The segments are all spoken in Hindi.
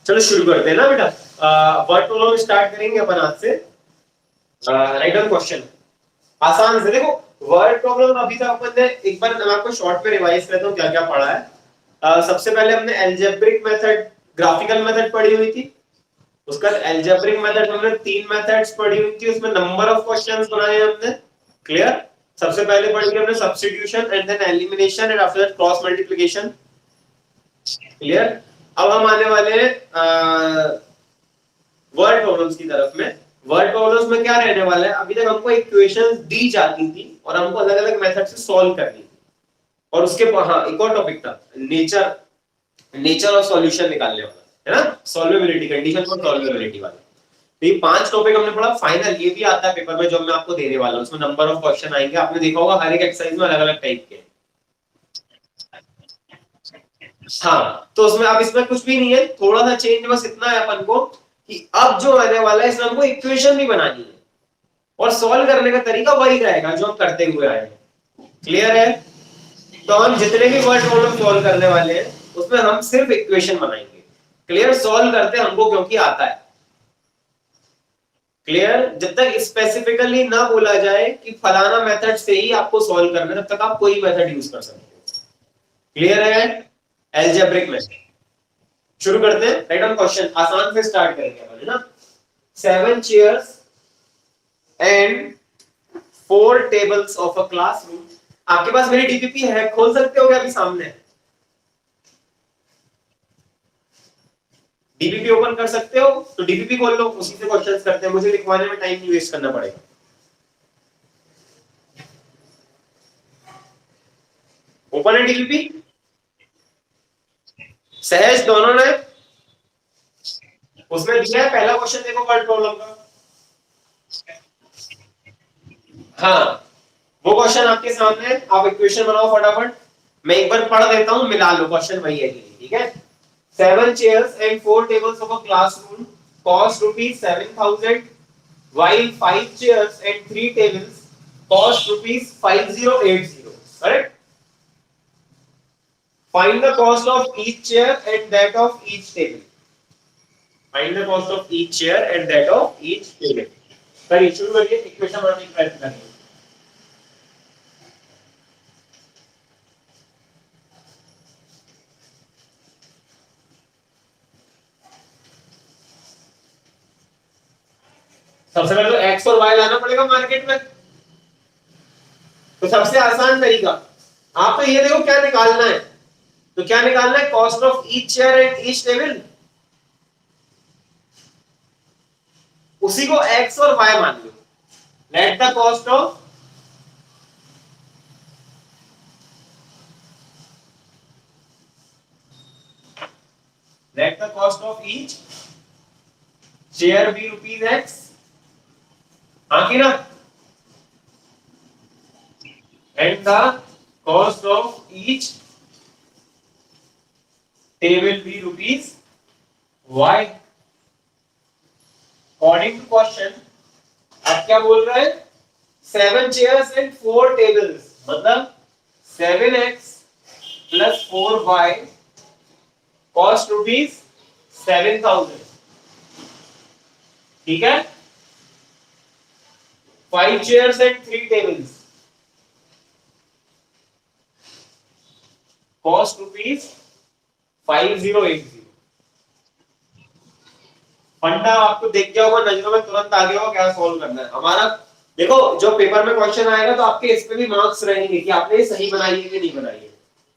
चलो शुरू करते हैं ना बेटा। वर्ड प्रॉब्लम स्टार्ट करेंगे अपन आज से। राइट डाउन क्वेश्चन आसान से देखो। वर्ड प्रॉब्लम अभी तक अपन ने एक बार मैं आपको शॉर्ट में रिवाइज करता हूँ क्या क्या पढ़ा है। सबसे पहले हमने एल्जेब्रिक मेथड, ग्राफिकल मेथड पढ़ी हुई थी। उसका एल्जेब्रिक मेथड हमने 3 मेथड्स पढ़ी हुई थी, उसमें नंबर ऑफ क्वेश्चंस बनाए हमने। क्लियर। सबसे पहले पढ़ी थी हमने substitution and then elimination and after that cross multiplication. Clear. अब हम आने वाले हैं वर्ड प्रॉब्लम्स की तरफ में। वर्ड प्रॉब्लम्स में क्या रहने वाला है, अभी तक हमको इक्वेशंस दी जाती थी और हमको अलग अलग मेथड से सॉल्व करनी थी। और उसके हाँ एक और टॉपिक था नेचर, नेचर ऑफ सॉल्यूशन निकालने वाला है ना, सॉल्वेबिलिटी, कंडीशन फॉर सॉल्वेबिलिटी वाला। तो ये 5 टॉपिक हमने पढ़ा। फाइनल ये भी आता है पेपर में जो मैं आपको देने वाला हूँ, उसमें नंबर ऑफ क्वेश्चन आएंगे। आपने देखा होगा हर एक एक्सरसाइज में अलग अलग टाइप के। हाँ तो उसमें अब इसमें कुछ भी नहीं है, थोड़ा सा चेंज बस इतना है अपन को कि अब जो आने वाला है इसमें हमको इक्वेशन भी बनानी है और सॉल्व करने का तरीका वही रहेगा जो हम करते हुए आए हैं। क्लियर है। तो हम जितने भी वर्ड प्रॉब्लम सॉल्व करने वाले हैं उसमें हम सिर्फ इक्वेशन बनाएंगे। क्लियर। सॉल्व करते हमको क्योंकि आता है। क्लियर। जब तक स्पेसिफिकली ना बोला जाए कि फलाना मेथड से ही आपको सॉल्व करना है तब तक आप कोई मेथड यूज कर सकते हो। क्लियर है। एल्जेब्रिक मेथड शुरू करते हैं। राइट ऑन क्वेश्चन आसान से स्टार्ट करेंगे अपन, है ना। 7 chairs and 4 tables of a classroom. आपके पास मेरी डीपीपी है, खोल सकते हो क्या अभी सामने? डीपीपी ओपन कर सकते हो तो डीपीपी खोल लो, उसी से क्वेश्चंस करते हैं। मुझे लिखवाने में टाइम नहीं वेस्ट करना पड़ेगा। ओपन है डीपीपी। सहज दोनों ने उसमें दिया है पहला क्वेश्चन, देखो वर्ड प्रॉब्लम का। हाँ वो क्वेश्चन आपके सामने है, आप इक्वेशन बनाओ फटाफट। मैं एक बार पढ़ देता हूं, मिला लो क्वेश्चन वही है। ठीक है। 7 chairs and 4 tables of a classroom cost rupees 7,000, while 5 chairs and 3 tables cost rupees 5080. Correct? Find the cost of each chair and that of each table. Find the cost of each chair and that of each table. करिए, शुरू करिए, इक्वेशन बनाने का प्रयत्न करिए। सबसे पहले तो x और y लाना पड़ेगा मार्केट में। तो सबसे आसान तरीका, आप तो ये देखो क्या निकालना है। तो क्या निकालना है? Cost of each chair and each table. उसी को x और y मान लो। Let the cost of each chair be rupees x। हाँ की ना। And the cost of each table be rupees y। According to question अब क्या बोल रहा है? 7 chairs and 4 tables, मतलब 7x plus 4y cost rupees 7,000। ठीक है। 5 chairs and 3 tables cost rupees 5080। फंडा आपको देख गया होगा, नजरों में तुरंत आ गया होगा क्या सॉल्व करना है हमारा। देखो जो पेपर में क्वेश्चन आएगा तो आपके इस पे भी मार्क्स रहेंगे कि आपने ये सही बनाई है कि नहीं बनाई है।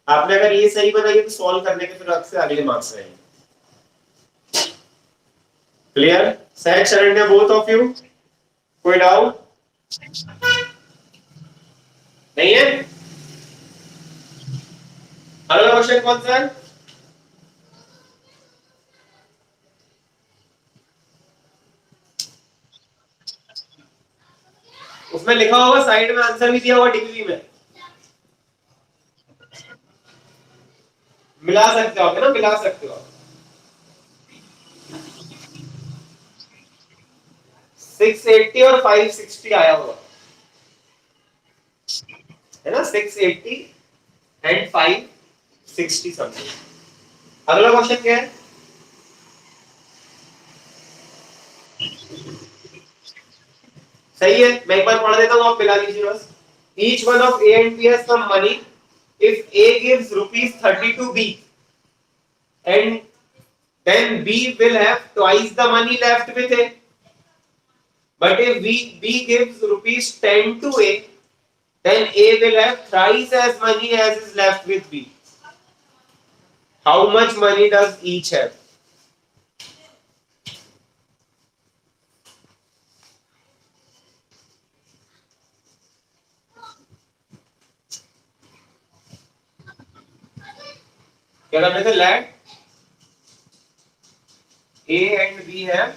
आपने अगर ये सही बनाई है तो सॉल्व करने के फिर आपसे अगले मार्क्स रहेंगे। क्लियर। सहज शरण्य बोथ ऑफ यू, कोई डाउट नहीं है? अगला क्वेश्चन कौन सा है? उसमें लिखा होगा, साइड में आंसर भी दिया होगा डीपीपी में। मिला सकते हो ना, मिला सकते हो। 680 और 560 आया हुआ है ना, 680 एंड 560 समथिंग। अगला क्वेश्चन क्या है? सही है, मैं एक बार पढ़ देता हूं, आप मिला लीजिए बस। Each one of A and B has some money, if A gives ₹30 to B and then B will have twice the money left with A. But if B gives ₹10 to A, then A will have thrice as money as is left with B. How much money does each have? क्या करने थे? Let A and B have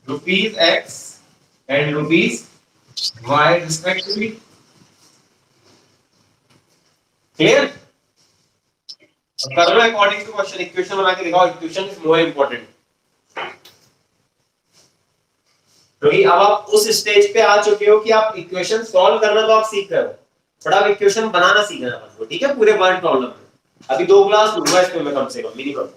rupees X and rupees Y respectively. Clear? कर लो according to question, equation बना के दिखाओ, equation is more important. क्योंकि अब आप उस स्टेज पे आ चुके हो कि आप इक्वेशन सॉल्व करना तो आप सीख रहे हो, बट आप इक्वेशन बनाना सीखना है आपको, ठीक है, पूरे वर्ड प्रॉब्लम में। अभी 2 क्लास लूंगा इसमें मैं कम से कम मिनिमम।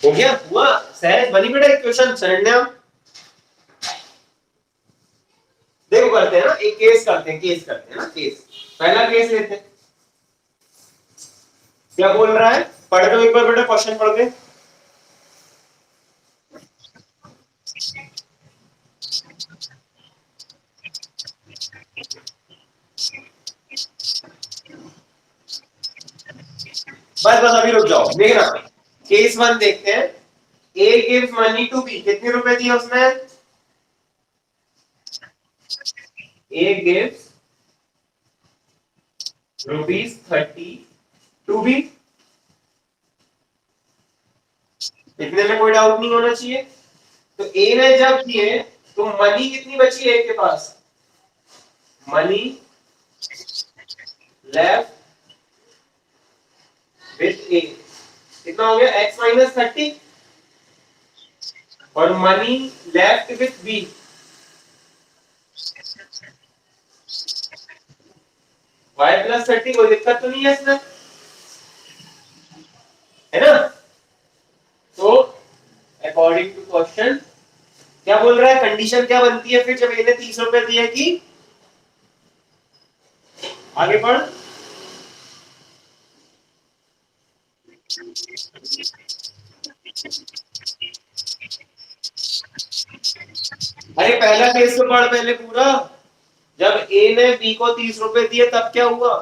हो गया, हुआ सहज बनी बेटा इक्वेशन शरण्या। देखो करते हैं ना, एक केस करते हैं, ना केस। पहला केस लेते हैं, क्या बोल रहा है, पढ़ दो एक बार बेटा, क्वेश्चन पढ़ के। बस बस अभी रुक जाओ, देखना केस 1 देखते हैं। A gives money to B, कितने रुपए दिए उसने? ए गिव्स ₹30 टू बी, इतने में कोई डाउट नहीं होना चाहिए। तो ए ने जब दिए तो मनी कितनी बची है ए के पास? मनी लेफ्ट विथ ए कितना हो गया? x माइनस 30, और money left with B y plus 30। कोई दिक्कत तो नहीं है इसमें, है ना? तो अकॉर्डिंग टू क्वेश्चन क्या बोल रहा है, कंडीशन क्या बनती है फिर जब ए ने 30 रुपए दिए कि? आगे पढ़। अरे पहला केस तो पढ़ पहले पूरा। जब ए ने बी को 30 रुपए दिए तब क्या हुआ?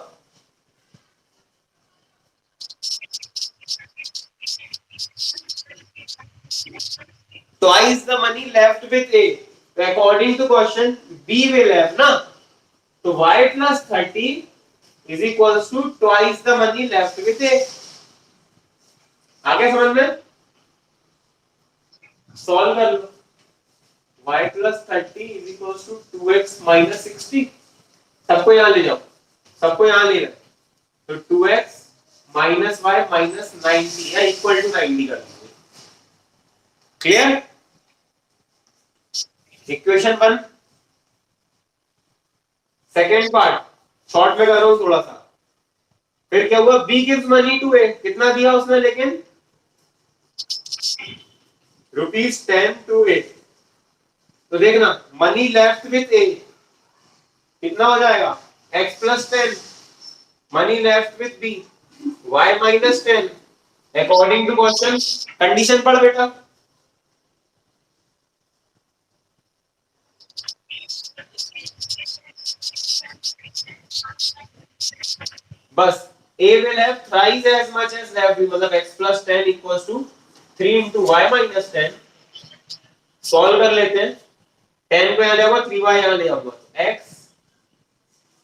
Twice the money left with A. So according to question, B will have ना, तो y plus 30 is equals to twice the money left with A. आगे समझ में? सॉल्व कर लो। y plus 30 is equals to 2x minus 60। सबको यहाँ ले जाओ, सबको यहाँ ले जाओ, तो 2x minus y minus 90 है इक्वल टू 90 कर दीजिए। Clear? Equation 1। Second part short में कर रहा हूं थोड़ा सा। फिर क्या हुआ? बी गिव्स मनी टू ए, कितना दिया उसने लेकिन? ₹10 टू ए। तो देखना मनी लेफ्ट विथ ए कितना हो जाएगा? x plus 10, money left with B y minus 10। According to question condition पढ़ बेटा। बस a will have thrice as much as have b, मतलब x plus 10 equals to 3 into y minus 10. Solve कर लेते हैं। 10 को यहाँ ले आओगे 3y यहाँ ले आओगे, x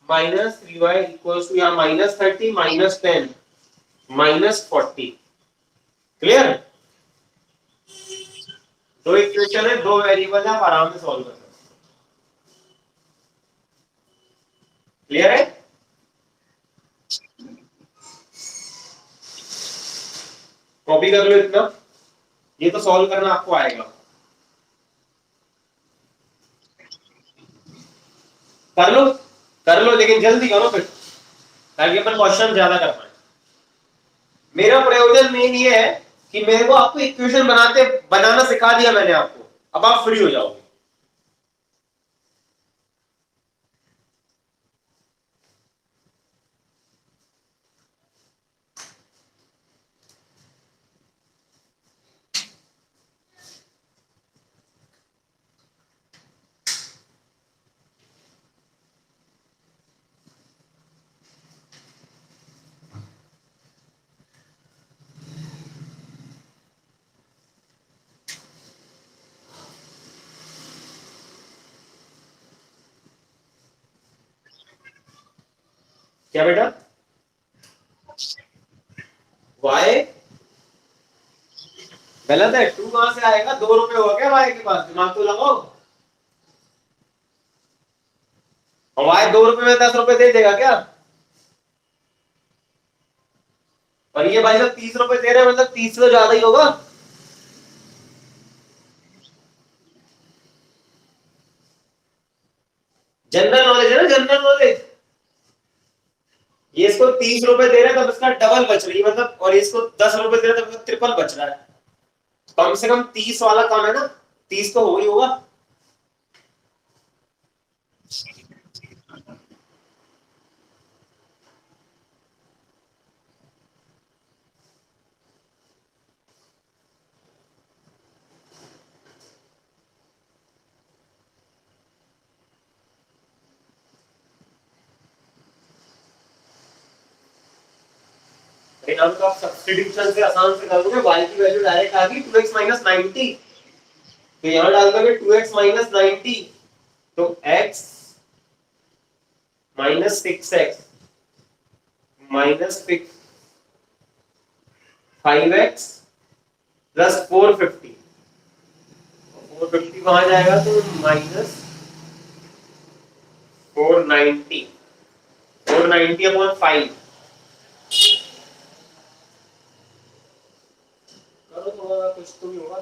minus 3y equals to यहाँ माइनस 30 माइनस 10 माइनस 40। क्लियर? दो इक्वेशन है, दो वेरिएबल है, आप आराम से सॉल्व कर सकते हो। क्लियर है? कॉपी कर लो इतना, ये तो सॉल्व करना आपको आएगा। कर लो कर लो, लेकिन जल्दी करो फिर, ताकि अपन क्वेश्चन ज्यादा कर पाए। मेरा प्रयोजन मेन ये है कि मेरे को आपको इक्वेशन बनाना सिखा दिया मैंने आपको, अब आप फ्री हो जाओगे। क्या बेटा? y गलत है, 2 कहां से आएगा? 2 रुपए हो गया y के पास, दिमाग तो लगाओ। और y 2 रुपए में 10 रुपए दे देगा क्या? और ये भाई साहब 30 रुपए दे रहे हैं, मतलब 30 तो ज्यादा ही होगा। जनरल नॉलेज है ना, जनरल नॉलेज। ये इसको 30 रुपए दे रहे हैं तब इसका डबल बच रही है, मतलब, और इसको 10 रुपए दे रहे हैं तब इसका ट्रिपल बच रहा है। कम से कम 30 वाला कम है ना, 30 तो हो ही होगा। अब तो आप सब्स्टिट्यूशन से आसान से कर दोगे, y की वैल्यू डायरेक्ट आ गई 2x 90, तो यहां डाल दोगे 2x 90, तो x 6x -5x प्लस 450, 450 कहां जाएगा तो -490, 490 अपॉन 5। करो थोड़ा, कुछ तो भी होगा।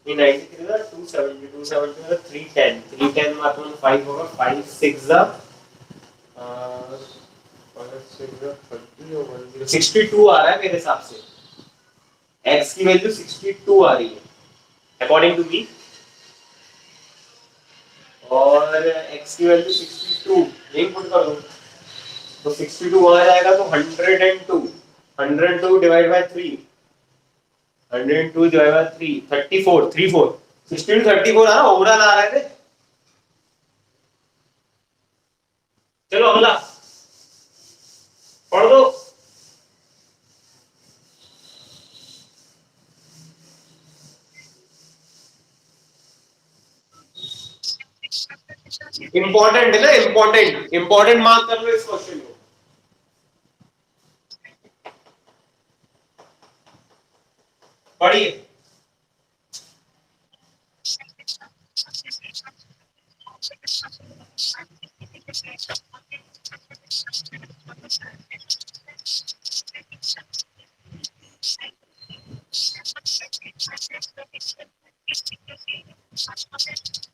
ये 93 था, 270, 270 मतलब 310, 310 में अपॉन 5 होगा, 5 6 जा 62 आ रहा है मेरे हिसाब से। x की वैल्यू 62 आ रही है अकॉर्डिंग टू मी, और x की वैल्यू 62 यही पुट कर दो, तो 62 आ जाएगा, तो 102, 102 divide by 3, 102 divide by 3, 34, 34, 60 to 34 आ रहा, ओवरऑल आ रहा है। चलो अगला पढ़ दो। इंपॉर्टेंट है ना, इंपॉर्टेंट, इंपॉर्टेंट मार्क कर लो इस क्वेश्चन को। पढ़िए।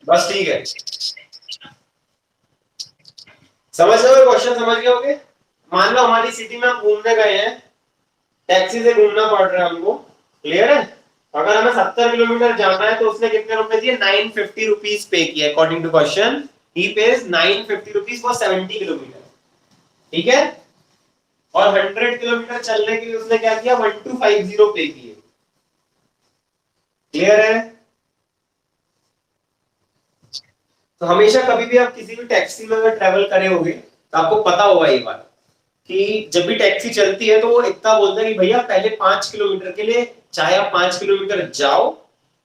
बस ठीक है, समझ गए क्वेश्चन, समझ गए होगे। मान लो हमारी सिटी में हम घूमने गए हैं, टैक्सी से घूमना पड़ रहा है हमको, क्लियर है। अगर हमें 70 किलोमीटर जाना है तो उसने कितने रुपए दिए? 950 रुपीज पे किया according to question. He pays 950 rupees for 70 kilometre, ठीक है। और 100 किलोमीटर चलने के लिए उसने क्या किया? 1250 पे किए। क्लियर है? तो हमेशा कभी भी आप किसी भी टैक्सी में अगर ट्रेवल करे होगे तो आपको पता होगा ये बात कि जब भी टैक्सी चलती है तो वो इतना बोलता है कि भैया पहले 5 किलोमीटर के लिए चाहे आप 5 किलोमीटर जाओ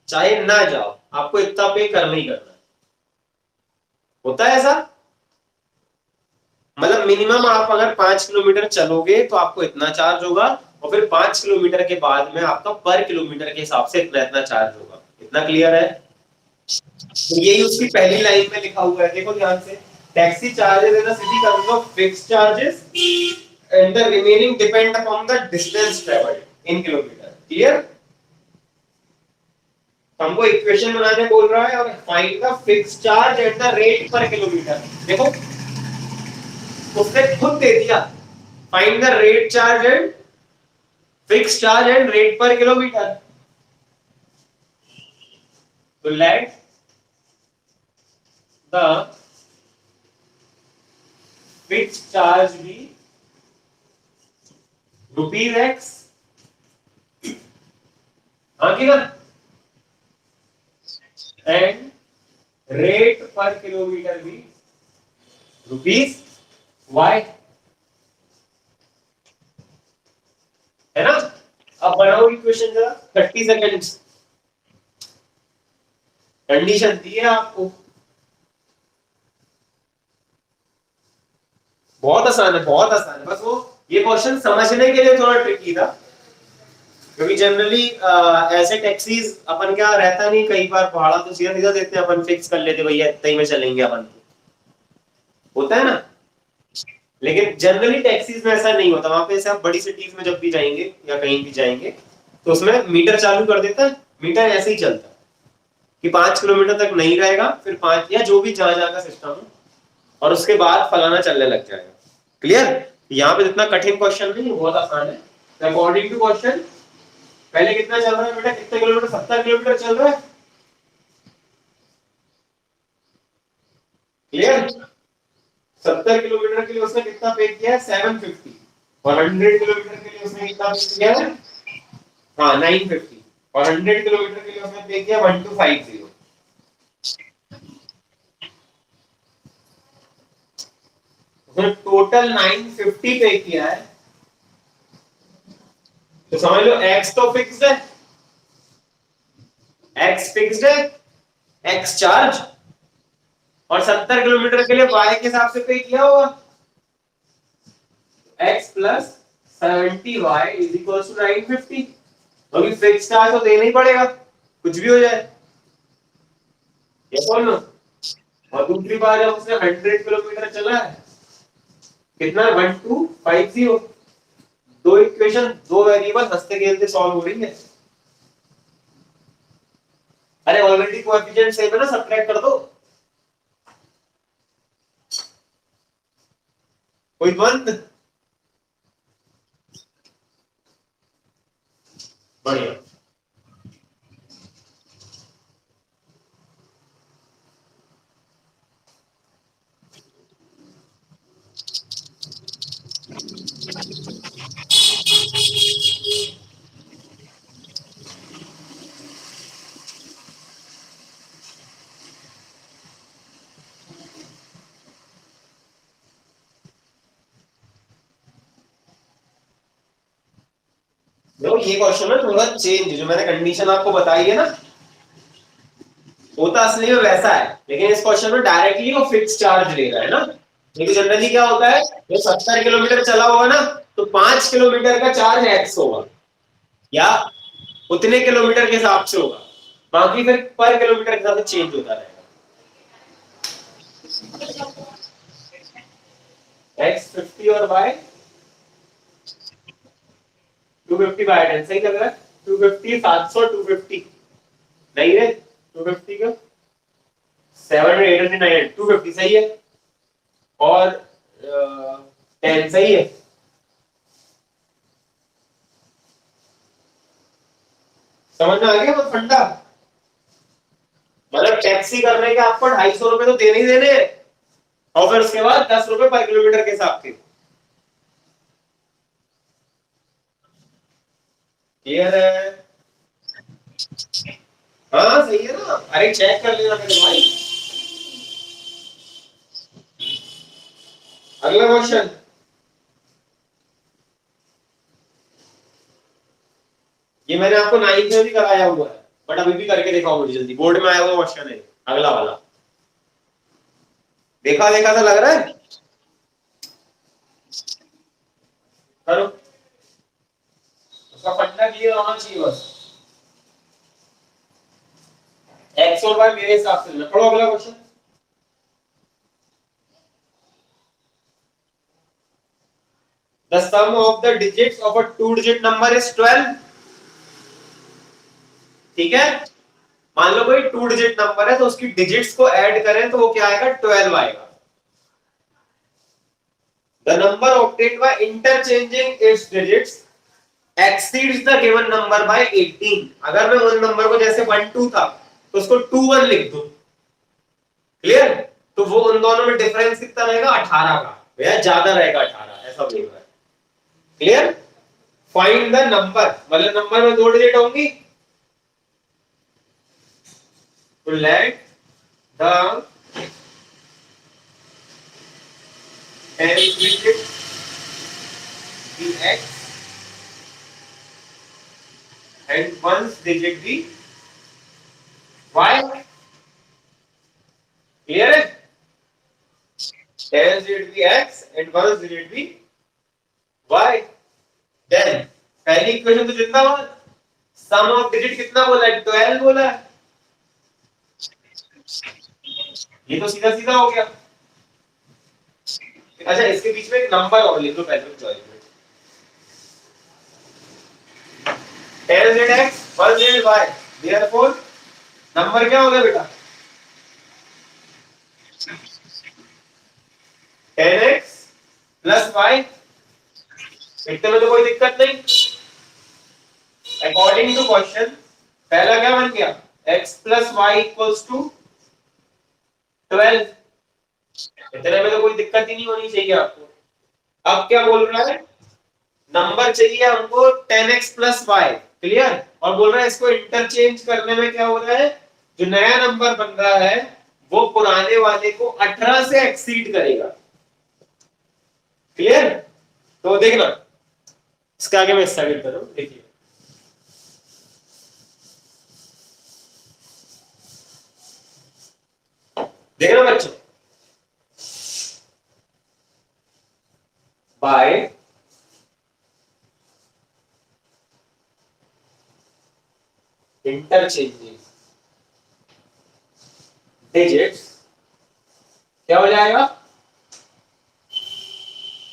चाहे ना जाओ आपको इतना पे करना ही करना है। होता है ऐसा, मतलब मिनिमम आप अगर 5 किलोमीटर चलोगे तो आपको इतना चार्ज होगा और फिर 5 किलोमीटर के बाद में आपका पर किलोमीटर के हिसाब से इतना इतना चार्ज होगा। इतना क्लियर है? तो यही उसकी पहली लाइन में लिखा हुआ है, देखो ध्यान से। Taxi charges in the city consist of fixed charges and the remaining depend upon the distance travelled in kilometre. Clear? हमको इक्वेशन बनाने बोल रहा है और find the fixed charge and the rate पर किलोमीटर। देखो उसने खुद दे दिया, find the rate charge and fixed charge and rate पर किलोमीटर। तो लेट द फिक्स्ड चार्ज भी रुपीज एक्स, हाँ की ना, एंड रेट पर किलोमीटर भी रुपीज वाई, है ना? अब बनाओ इक्वेशन जरा 30 सेकेंड्स। कंडीशन दी है आपको, बहुत आसान है, बहुत आसान है। बस वो ये क्वेश्चन समझने के लिए थोड़ा ट्रिकी था क्योंकि जनरली ऐसे टैक्सीज अपन क्या रहता नहीं, कई बार भाड़ा तो सीधा सीधा देते हैं, अपन फिक्स कर लेते भैया इतना ही में चलेंगे अपन, होता है ना। लेकिन जनरली टैक्सीज में ऐसा नहीं होता, वहां पे ऐसे आप बड़ी सिटीज में जब भी जाएंगे या कहीं भी जाएंगे तो उसमें मीटर चालू कर देता है, मीटर ऐसे ही चलता है कि 5 किलोमीटर तक नहीं रहेगा, फिर 5 या जो भी जहां जहां का सिस्टम है, और उसके बाद फलाना चलने लग जाएगा। क्लियर? यहाँ पे इतना कठिन क्वेश्चन नहीं, बहुत आसान है। अकॉर्डिंग टू क्वेश्चन पहले कितना चल रहा है बेटा, कितने किलोमीटर, 70 किलोमीटर चल रहा है। क्लियर? 70 किलोमीटर के लिए उसने कितना पे किया है, 750। और 100 किलोमीटर के लिए उसने कितना पे किया है, हाँ 950। और 100 किलोमीटर के लिए उसने पे किया 1250। उसने टोटल 950 पे किया है। तो समझ लो एक्स तो फिक्स्ड है, एक्स फिक्स्ड है, एक्स चार्ज, और 70 किलोमीटर के लिए वाई के हिसाब से पे किया होगा, x plus 70y is equal to 950। अभी फिक्स चार्ज तो देना ही पड़ेगा कुछ भी हो जाए, ये बोल लो। और दूसरी बार जब उसने 100 किलोमीटर चला है, कितना, 1250। दो इक्वेशन, दो वेरिएबल हंसते खेलते सॉल्व हो रही है। अरे ऑलरेडी कोएफिशिएंट सेम है ना, सब्ट्रैक्ट कर दो। कोई बंद, बढ़िया। देखो ये क्वेश्चन में थोड़ा चेंज, जो मैंने कंडीशन आपको बताई है ना, होता असली में वैसा है, लेकिन इस क्वेश्चन में डायरेक्टली वो फिक्स चार्ज ले रहा है ना। लेकिन जनरली क्या होता है, जो 70 किलोमीटर चला होगा ना तो 5 किलोमीटर का चार्ज एक्स होगा या उतने किलोमीटर के हिसाब से होगा, बाकी फिर पर किलोमीटर के हिसाब से चेंज होता रहेगा। एक्स 50 और वाई 250/10 सही लग रहा है। 250, 700, 250 नहीं रे, 250 का 700, 800, 900, 250 सही है। और 10 सही है। समझ में आ गया वो फंडा? मतलब टैक्सी करने के आपको 250 रुपए तो देने ही देने हैं, और फिर उसके बाद 10 रुपए पर किलोमीटर के हिसाब से। क्लियर है? हाँ सही है ना, अरे चेक कर लेना मेरे भाई। अगला क्वेश्चन, ये मैंने आपको 9th में भी कराया हुआ है, बट अभी भी करके दिखाओ मुझे जल्दी, बोर्ड में आया हुआ क्वेश्चन है अगला वाला। देखा देखा था लग रहा है, करो, उसका फंडा क्लियर होना चाहिए बस। एक्स और वाई मेरे हिसाब से, पढ़ो अगला question. The sum of the digits of a two-digit number is 12. ठीक है, मान लो कोई टू डिजिट नंबर है तो उसकी डिजिट्स को ऐड करें तो वो क्या आएगा, 12 आएगा। The number obtained by interchanging its digits exceeds the given number by 18. अगर मैं उन नंबर को जैसे 1 2 था तो उसको 2 1 लिख दूं, क्लियर, तो वो उन दोनों में डिफरेंस कितना रहेगा, 18 का, भैया ज्यादा रहेगा 18, ऐसा बोल रहा है, क्लियर। फाइंड द नंबर, मतलब नंबर में 2 डिजिट होंगी, तो let the 10th digit be x and 1st digit be y, clear है, 10th digit be x and 1st digit be y। Then पहली इक्वेशन तो जिंदाबाद, सम ऑफ डिजिट कितना बोला है, 12 बोला है, ये तो सीधा सीधा हो गया। अच्छा इसके बीच में एक नंबर और लिख लो पहले, चॉइस में 10z(x) 1z(y), देयरफॉर नंबर क्या हो गया बेटा, 10x प्लस y, इतने में तो कोई दिक्कत नहीं। अकॉर्डिंग टू क्वेश्चन पहला क्या बन गया, x plus y equals to 12, इतने में तो कोई दिक्कत ही नहीं होनी चाहिए आपको। अब क्या बोल रहा है, नंबर चाहिए हमको 10x प्लस वाई, क्लियर, और बोल रहा है इसको इंटरचेंज करने में क्या हो रहा है, जो नया नंबर बन रहा है वो पुराने वाले को 18 से एक्सीड करेगा, क्लियर। तो देखना इसके आगे मैं स्थगित करूं, देखिए देखना बच्चों, बाय इंटरचेंजिंग डिजिट्स क्या हो जाएगा,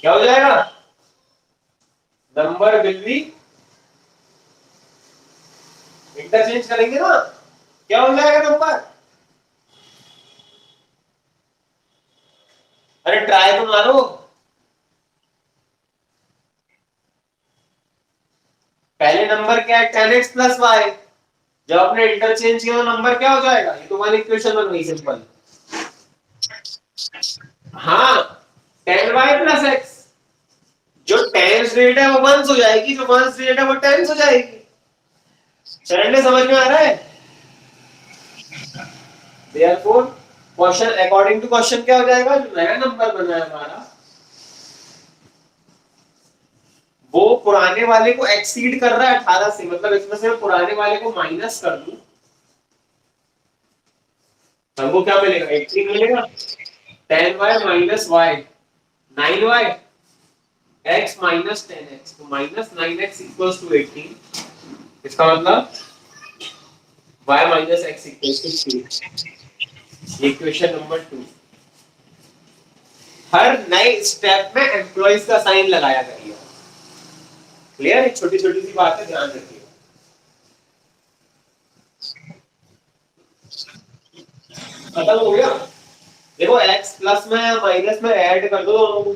क्या हो जाएगा, नंबर विल बी, इंटरचेंज करेंगे ना, क्या हो जाएगा नंबर, अरे ट्राई तो मारो, पहले नंबर क्या है 10x प्लस वाई, जब आपने इंटरचेंज किया तो नंबर क्या हो जाएगा, ये तो हमारी इक्वेशन बन गई सिंपल, हाँ 10y प्लस x, जो टेंस रेट है वो वंस हो जाएगी, जो वंस रेट है वो टेंस हो जाएगी, चरणने समझ में आ रहा है। Therefore question according to question क्या हो जाएगा, जो नया नंबर बना है हमारा वो पुराने वाले को एक्सीड कर रहा है 18 से, मतलब इसमें से मैं पुराने वाले को माइनस कर दूं, हमको क्या मिलेगा, 18 मिलेगा, 10y minus y 9y x minus 10x, तो माइनस 9x इक्वल्स टू 18, इसका मतलब y minus x equals to 3, ये क्वेश्चन नंबर 2। हर नए स्टेप में एम्प्लॉइज का साइन लगाया करिए, क्लियर, एक छोटी छोटी सी बात है, ध्यान रखिए। खत्म हो गया, देखो x प्लस में माइनस में ऐड कर दो दोनों को,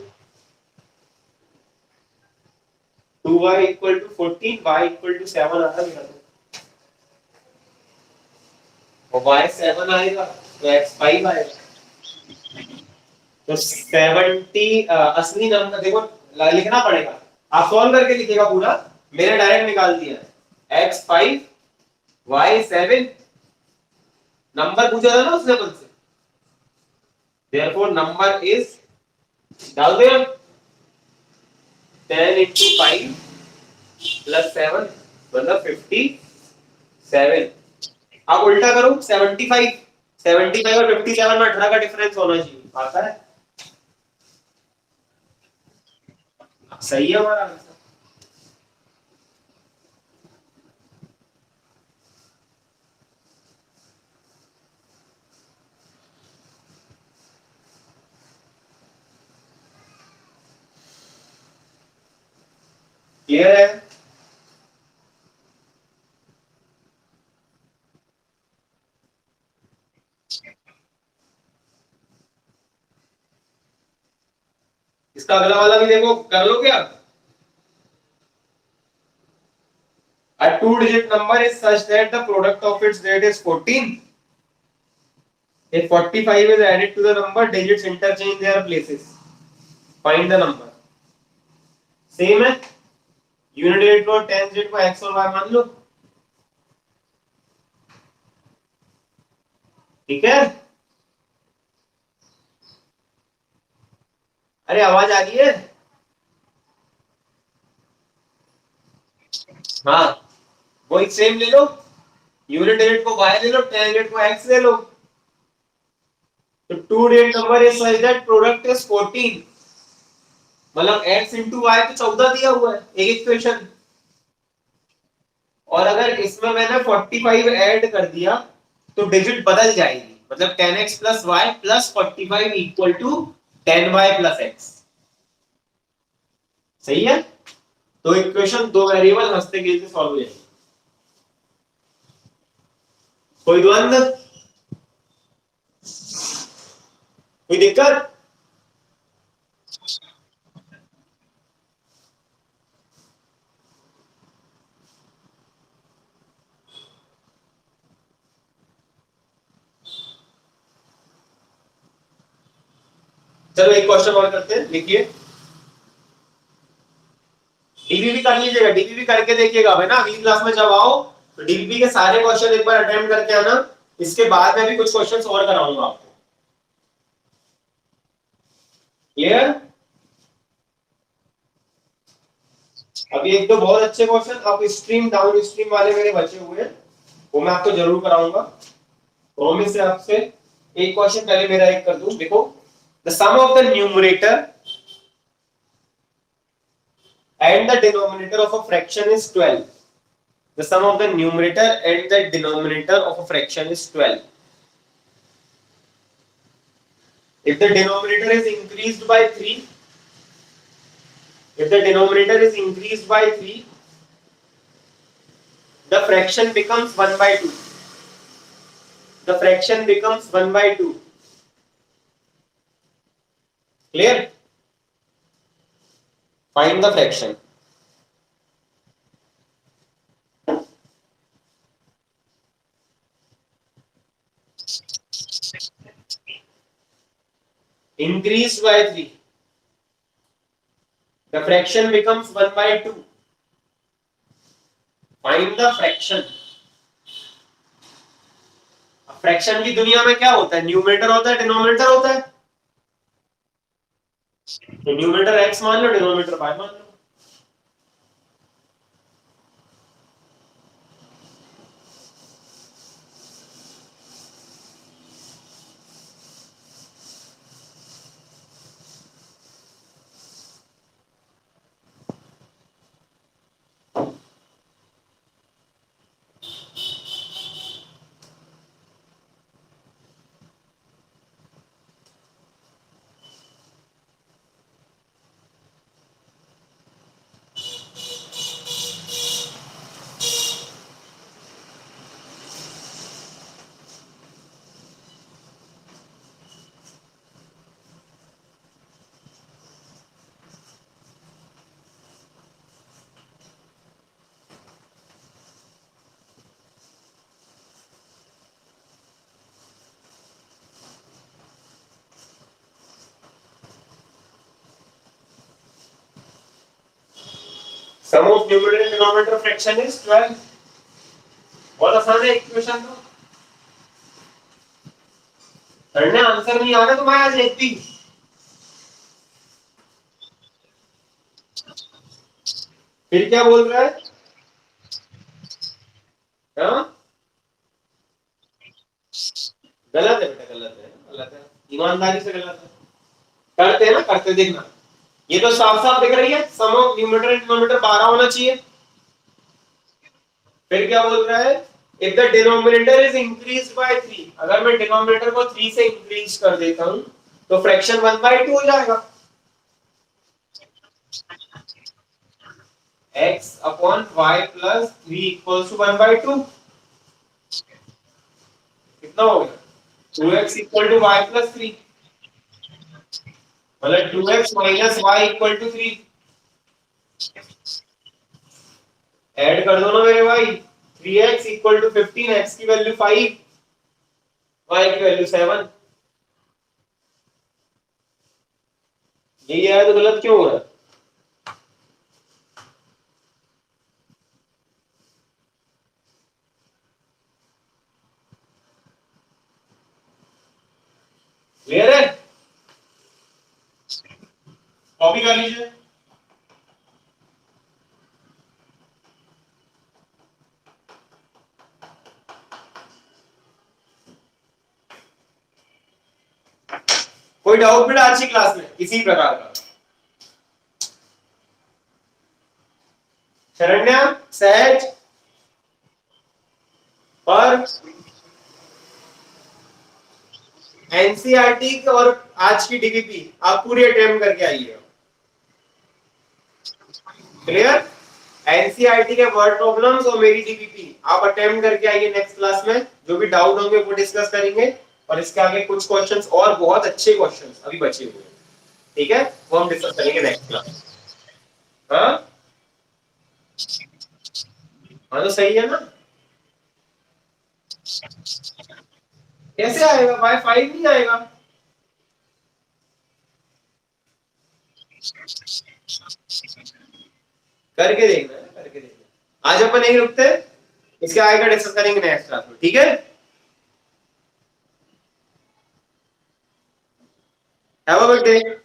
2y equal to 14, y equal to 7 आता है, और y 7 आएगा तो x 5 आएगा, तो 70 असली नंबर देखो लिखना पड़ेगा, आप सॉल्व करके लिखिएगा पूरा, मैंने डायरेक्ट निकाल दिया है, x 5 y 7, नंबर पूछा था ना उसने मुझसे, देयरफॉर नंबर इज डाल दो। 10 इंटू 5 प्लस 7 मतलब 57। आप उल्टा करो 75। 75 और 57 में 18 का डिफरेंस होना चाहिए। आता है? सही है हमारा आंसर। क्लियर है? इसका अगला वाला भी देखो, कर लो क्या? A two-digit number is such that the product of its rate is 14. If 45 is added to the number, digits interchange their places. Find the number. Same है। यूनिट डिजिट को 10 डिजिट को x और y मान लो। ठीक है? अरे आवाज आ रही है? हाँ, वही सेम ले लो। यूनिट डिजिट को y ले लो, 10 डिजिट को x ले लो। तो two digit number is such that product is 14। मतलब x इंटू वाई तो 14 दिया हुआ है एक इक्वेशन। और अगर इसमें मैंने 45 ऐड कर दिया तो डिजिट बदल जाएगी। मतलब 10x plus y plus 45 equal to 10y plus x। सही है? तो इक्वेशन दो वेरिएबल हंसते खेलते सॉल्व हो जाएगी। कोई द्वंद्व, कोई दिक्कत? चलो एक क्वेश्चन और करते हैं, लिखिए। डीबीबी कर लीजिएगा, डीबीबी करके देखिएगा भाई ना, अगली क्लास में जब आओ तो डीबीबी के सारे क्वेश्चन एक बार अटेम्प्ट करके आना। इसके बाद में भी कुछ क्वेश्चंस और कराऊंगा आपको। क्लियर? अभी एक दो बहुत अच्छे क्वेश्चन आप स्ट्रीम डाउन स्ट्रीम वाले मेरे बचे हुए हैं, वो मैं आपको जरूर कराऊंगा। प्रॉमिस है आपसे। एक क्वेश्चन पहले मेरा एक कर दूं, देखो। The sum of the numerator and the denominator of a fraction is 12. The sum of the numerator and the denominator of a fraction is 12. If the denominator is increased by 3, if the denominator is increased by 3, the fraction becomes 1 by 2. The fraction becomes 1 by 2. Clear? Find the fraction. Increased by 3. The fraction becomes 1 by 2. Find the fraction. Fraction की दुनिया में क्या होता है? न्यूमरेटर होता है, डिनोमिनेटर होता है। तो न्यूमरेटर x मान लो, डिनोमिनेटर y मान लो। Sum of numerator and denominator fraction is 12. बहुत आसान है इक्वेशन तो। सर ने आंसर नहीं आ रहा तो मैं आज लिख दी। फिर क्या बोल रहा है? हाँ गलत है बेटा, गलत है, गलत है, ईमानदारी से गलत है। करते हैं ना, करते देखना। ये तो साफ साफ दिख रही है, सम ऑफ न्यूमरेटर एंड डिनोमिनेटर 12 होना चाहिए। फिर क्या बोल रहा है? If the denominator is increased by 3, अगर मैं डिनोमिनेटर को 3 से इंक्रीज कर देता हूं तो फ्रैक्शन 1/2 हो जाएगा। x upon y plus 3 equals to 1/2। कितना हो गया? 2x equal to y plus 3, मतलब 2x minus y equal to 3। Add कर दो ना मेरे भाई। 3x इक्वल टू 15, x की वैल्यू 5, y की वैल्यू 7। यही है तो गलत क्यों हो रहा है? क्लियर है? कॉपी कर लीजिए। कोई डाउट बेटा आज की क्लास में किसी प्रकार का? शरण्या, सहज, पर एनसीईआरटी और आज की डीबीपी आप पूरी अटेम्प्ट करके आइए। क्लियर? एनसीईआरटी के वर्ड प्रॉब्लम्स और मेरी डीबीपी आप अटेम्प्ट करके आइए। नेक्स्ट क्लास में जो भी डाउट होंगे वो डिस्कस करेंगे, और इसके आगे कुछ क्वेश्चंस और बहुत अच्छे क्वेश्चंस अभी बचे हुए हैं, ठीक है, वो हम डिस्कस करेंगे नेक्स्ट क्लास। हाँ हाँ तो सही है ना? कैसे आएगा भाई? 5 नहीं आएगा। करके देखना है, करके देखना। आज अपन नहीं रुकते, इसके आगे का डिस्कस करेंगे नेक्स्ट क्लास में, ठीक है? Have a good day.